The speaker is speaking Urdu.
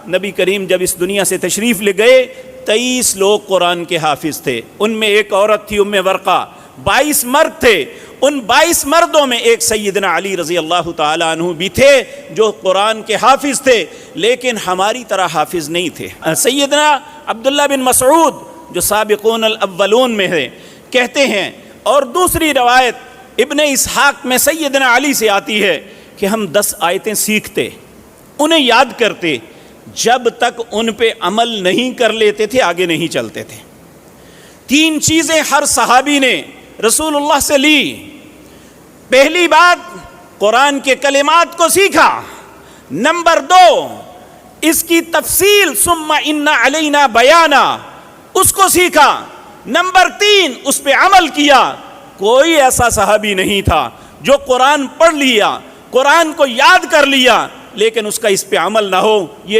نبی کریم جب اس دنیا سے تشریف لے گئے 23 لوگ قرآن کے حافظ تھے، ان میں ایک عورت تھی ام ورقہ، 22 مرد تھے، ان 22 مردوں میں ایک سیدنا علی رضی اللہ تعالیٰ عنہ بھی تھے جو قرآن کے حافظ تھے، لیکن ہماری طرح حافظ نہیں تھے۔ سیدنا عبداللہ بن مسعود جو سابقون الاولون میں ہے کہتے ہیں، اور دوسری روایت ابن اسحاق میں سیدنا علی سے آتی ہے کہ ہم 10 آیتیں سیکھتے، انہیں یاد کرتے، جب تک ان پہ عمل نہیں کر لیتے تھے آگے نہیں چلتے تھے۔ 3 چیزیں ہر صحابی نے رسول اللہ سے لی۔ پہلی بات، قرآن کے کلمات کو سیکھا۔ نمبر 2، اس کی تفصیل ثم ان علینا بیانا، اس کو سیکھا۔ نمبر 3، اس پہ عمل کیا۔ کوئی ایسا صحابی نہیں تھا جو قرآن پڑھ لیا، قرآن کو یاد کر لیا، لیکن اس کا اس پہ عمل نہ ہو۔ یہ